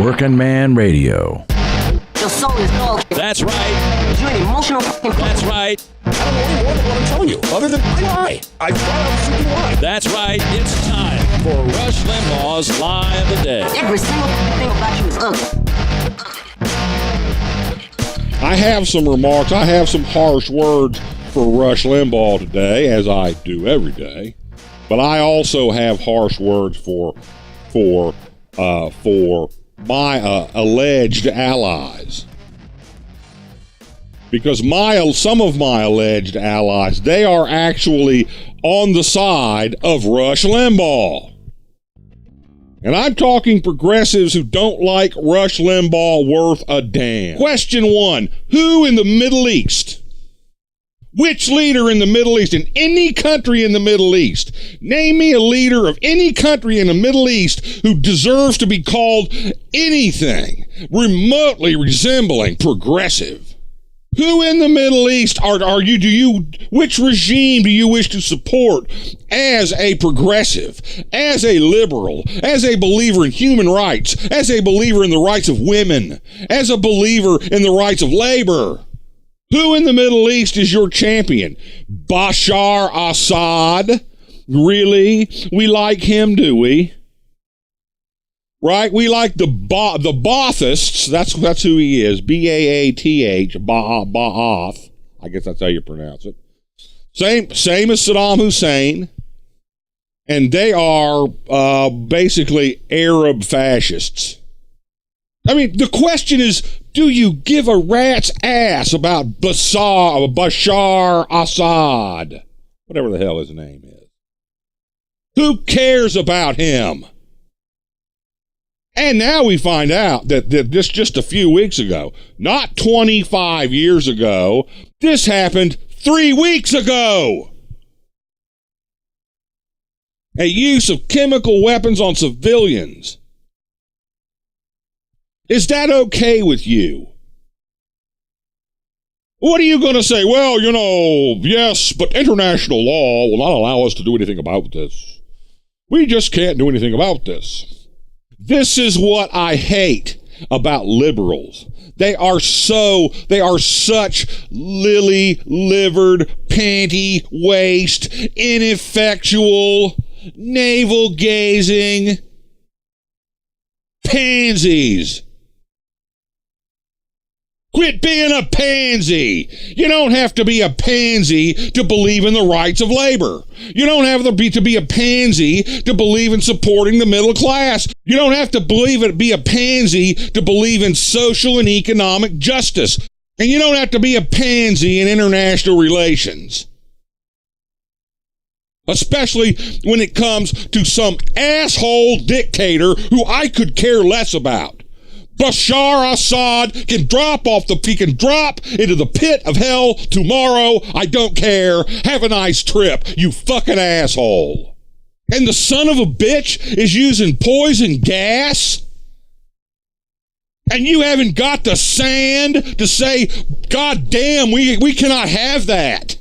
Working Man Radio. Your soul is dog. That's right. You're an emotional fucking. That's right. I don't know any more than what I'm telling you, other than I lie. I flat out freaking lie. That's right. It's time for Rush Limbaugh's Lie of the Day. Every single thing about you is ugly. I have some remarks. I have some harsh words for Rush Limbaugh today, as I do every day. But I also have harsh words for my alleged allies. Because some of my alleged allies, they are actually on the side of Rush Limbaugh. And I'm talking progressives who don't like Rush Limbaugh worth a damn. Question 1, who in the Middle East? Which leader in the Middle East, in any country in the Middle East, name me a leader of any country in the Middle East who deserves to be called anything remotely resembling progressive. Who in the Middle East which regime do you wish to support as a progressive, as a liberal, as a believer in human rights, as a believer in the rights of women, as a believer in the rights of labor? Who in the Middle East is your champion? Bashar Assad? Really? We like him, do we? Right? We like the Baathists. That's who he is. B-A-A-T-H. Ba'ath. I guess that's how you pronounce it. Same as Saddam Hussein. And they are basically Arab fascists. I mean, the question is, do you give a rat's ass about Bashar Assad? Whatever the hell his name is. Who cares about him? And now we find out that this just a few weeks ago, not 25 years ago, this happened 3 weeks ago. A use of chemical weapons on civilians. Is that okay with you? What are you going to say? Well, yes, but international law will not allow us to do anything about this. We just can't do anything about this. This is what I hate about liberals. They are such lily-livered, panty-waist, ineffectual, navel-gazing pansies. Quit being a pansy. You don't have to be a pansy to believe in the rights of labor. You don't have to be a pansy to believe in supporting the middle class. You don't have to be a pansy to believe in social and economic justice. And you don't have to be a pansy in international relations. Especially when it comes to some asshole dictator who I could care less about. Bashar Assad can drop into the pit of hell tomorrow. I don't care. Have a nice trip, you fucking asshole. And the son of a bitch is using poison gas? And you haven't got the sand to say, God damn, we cannot have that.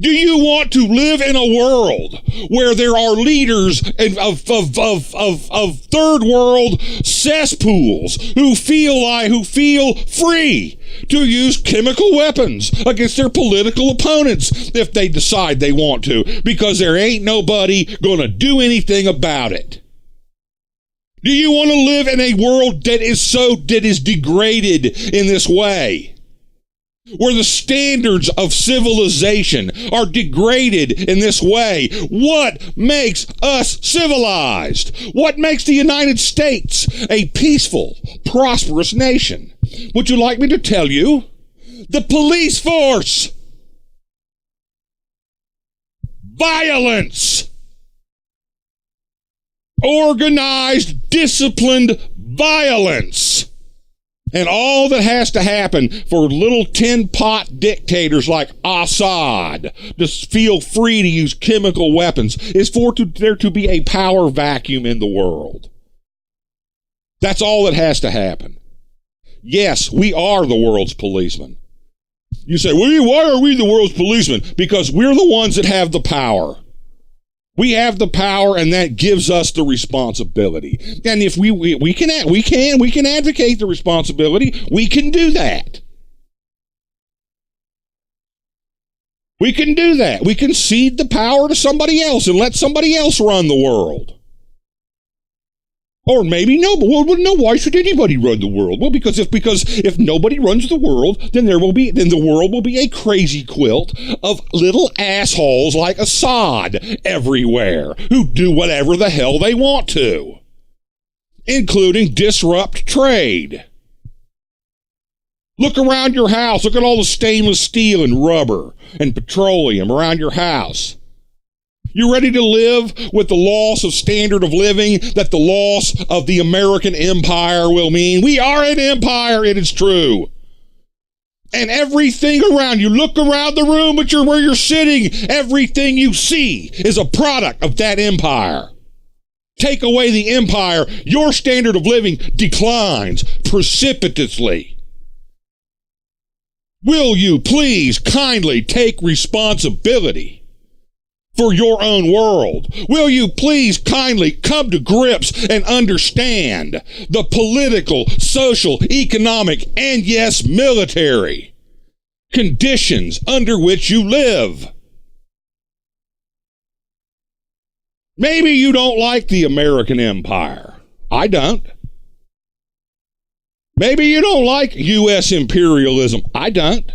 Do you want to live in a world where there are leaders of third world cesspools who feel free to use chemical weapons against their political opponents if they decide they want to, because there ain't nobody going to do anything about it? Do you want to live in a world that is degraded in this way? Where the standards of civilization are degraded in this way? What makes us civilized? What makes the United States a peaceful, prosperous nation? Would you like me to tell you? The police force. Violence. Organized, disciplined violence. And all that has to happen for little tin-pot dictators like Assad to feel free to use chemical weapons is for there to be a power vacuum in the world. That's all that has to happen. Yes, we are the world's policemen. You say, well, why are we the world's policemen? Because we're the ones that have the power. We have the power, and that gives us the responsibility. And if we can advocate the responsibility, we can do that. We can do that. We can cede the power to somebody else and let somebody else run the world. Or maybe no, but well, no. Why should anybody run the world? Well, because if nobody runs the world, then the world will be a crazy quilt of little assholes like Assad everywhere who do whatever the hell they want to, including disrupt trade. Look around your house. Look at all the stainless steel and rubber and petroleum around your house. You ready to live with the loss of standard of living that the loss of the American empire will mean? We are an empire, it is true. And everything around you, look around the room where you're sitting, everything you see is a product of that empire. Take away the empire, your standard of living declines precipitously. Will you please kindly take responsibility for your own world? Will you please kindly come to grips and understand the political, social, economic, and yes, military conditions under which you live? Maybe you don't like the American empire. I don't. Maybe you don't like U.S. imperialism. I don't.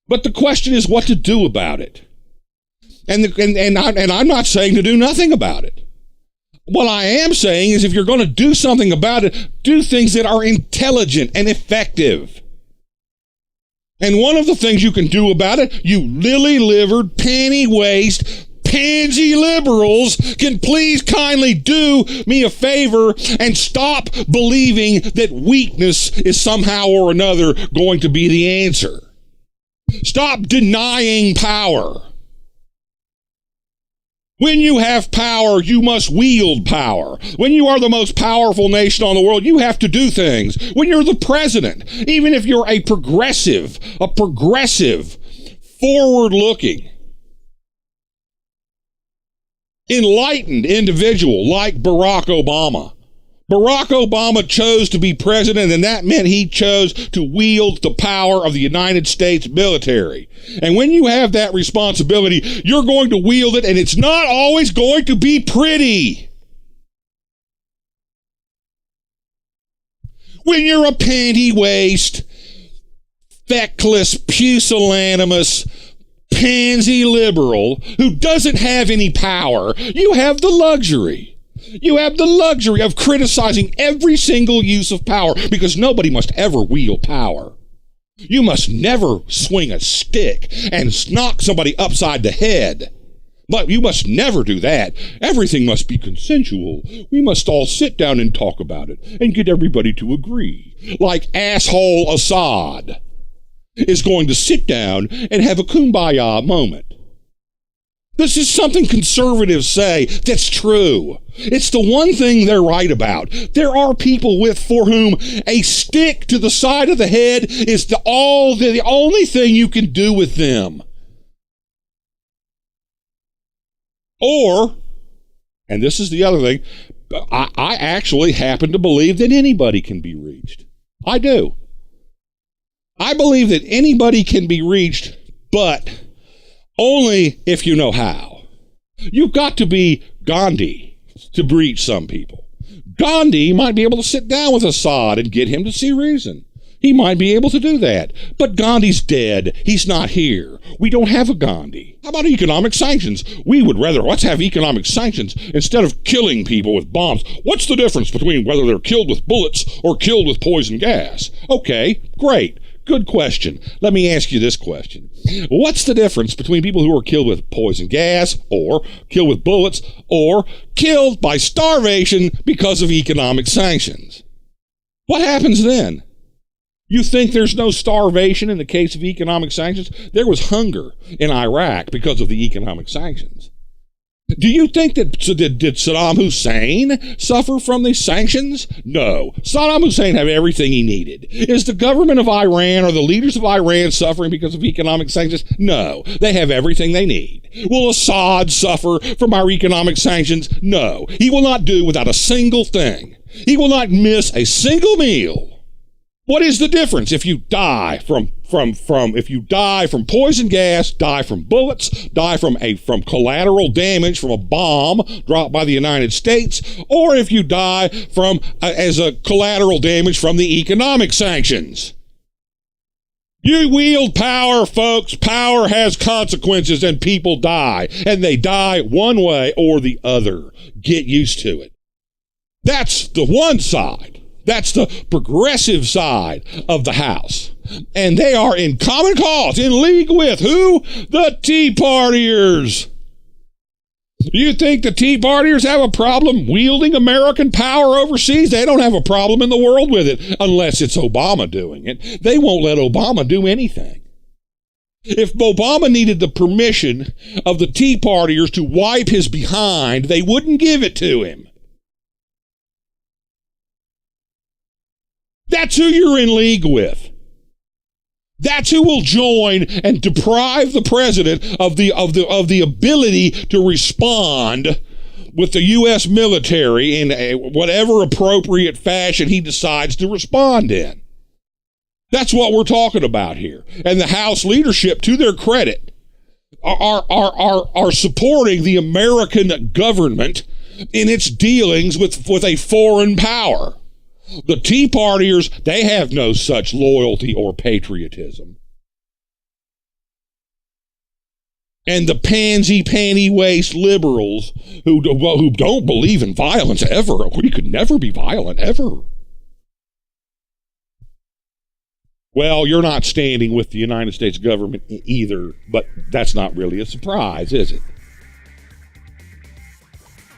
But the question is what to do about it. And I'm not saying to do nothing about it. What I am saying is if you're going to do something about it, do things that are intelligent and effective. And one of the things you can do about it, you lily-livered, panty-waist, pansy liberals, can please kindly do me a favor and stop believing that weakness is somehow or another going to be the answer. Stop denying power. When you have power, you must wield power. When you are the most powerful nation on the world, you have to do things. When you're the president, even if you're a progressive, forward-looking, enlightened individual like Barack Obama. Barack Obama chose to be president, and that meant he chose to wield the power of the United States military. And when you have that responsibility, you're going to wield it, and it's not always going to be pretty. When you're a panty-waist, feckless, pusillanimous, pansy liberal who doesn't have any power, you have the luxury. You have the luxury of criticizing every single use of power because nobody must ever wield power. You must never swing a stick and knock somebody upside the head. But you must never do that. Everything must be consensual. We must all sit down and talk about it and get everybody to agree. Like asshole Assad is going to sit down and have a kumbaya moment. This is something conservatives say that's true. It's the one thing they're right about. There are people for whom a stick to the side of the head is the only thing you can do with them. Or, and this is the other thing, I actually happen to believe that anybody can be reached. I do. I believe that anybody can be reached, but only if you know how. You've got to be Gandhi to reach some people. Gandhi might be able to sit down with Assad and get him to see reason. He might be able to do that. But Gandhi's dead. He's not here. We don't have a Gandhi. How about economic sanctions? Let's have economic sanctions instead of killing people with bombs. What's the difference between whether they're killed with bullets or killed with poison gas? Okay, great. Good question. Let me ask you this question. What's the difference between people who are killed with poison gas or killed with bullets or killed by starvation because of economic sanctions? What happens then? You think there's no starvation in the case of economic sanctions? There was hunger in Iraq because of the economic sanctions. Do you think that did Saddam Hussein suffer from these sanctions? No. Saddam Hussein had everything he needed. Is the government of Iran or the leaders of Iran suffering because of economic sanctions? No. They have everything they need. Will Assad suffer from our economic sanctions? No. He will not do without a single thing. He will not miss a single meal. What is the difference if you die from poison gas, die from bullets, die from collateral damage from a bomb dropped by the United States, or if you die from as a collateral damage from the economic sanctions? You wield power, folks. Power has consequences, and people die, and they die one way or the other. Get used to it. That's the one side. That's the progressive side of the House. And they are in common cause, in league with who? The Tea Partiers. You think the Tea Partiers have a problem wielding American power overseas? They don't have a problem in the world with it, unless it's Obama doing it. They won't let Obama do anything. If Obama needed the permission of the Tea Partiers to wipe his behind, they wouldn't give it to him. That's who you're in league with. That's who will join and deprive the president of the ability to respond with the U.S. military in whatever appropriate fashion he decides to respond in. That's what we're talking about here. And the House leadership, to their credit, are supporting the American government in its dealings with a foreign power. The Tea Partiers, they have no such loyalty or patriotism. And the pansy panty waist liberals who don't believe in violence ever. We could never be violent ever. Well, you're not standing with the United States government either, but that's not really a surprise, is it?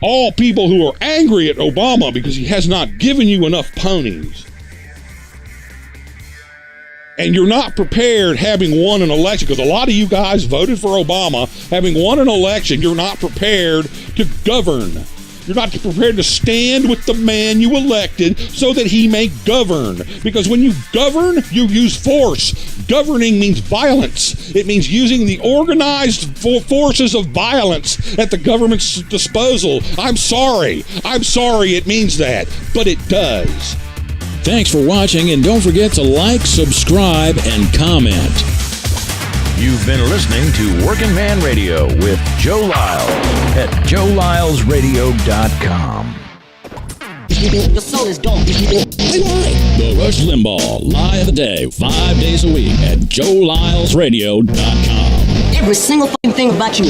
All people who are angry at Obama because he has not given you enough ponies. And you're not prepared, having won an election, because a lot of you guys voted for Obama, having won an election, you're not prepared to govern. You're not prepared to stand with the man you elected so that he may govern. Because when you govern, you use force. Governing means violence. It means using the organized forces of violence at the government's disposal. I'm sorry it means that, but it does. Thanks for watching, and don't forget to like, subscribe, and comment. You've been listening to Working Man Radio with Joe Lyle at joelylesradio.com. Your soul is dope. The Rush Limbaugh Lie of the Day, 5 days a week at joelylesradio.com. Every single fucking thing about you.